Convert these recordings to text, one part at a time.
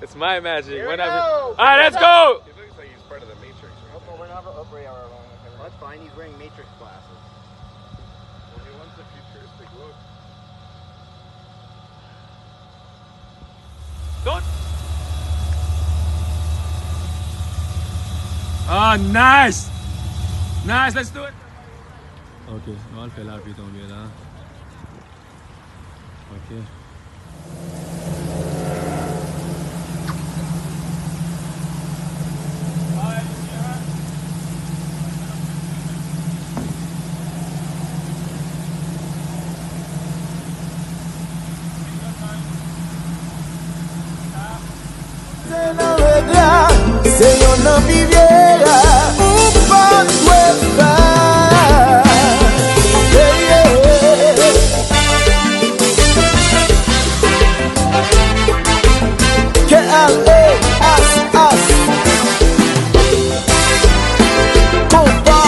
It's my magic. Here we Whenever. go. All right, let's go. He looks like he's part of the Matrix. Right? Oh, we're not that's fine. He's wearing Matrix glasses. Well, he wants a futuristic look. Don't. Oh, nice. Nice. Let's do it. Okay, all fell out with on here. Okay. Se yo no viviera un pan que as compa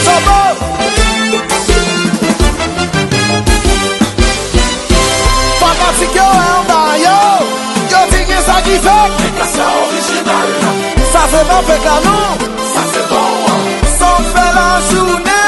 somos fantástico é um daio. Ça qui fait original. Ça c'est pas fait canon. Ça c'est bon. Sans faire la journée.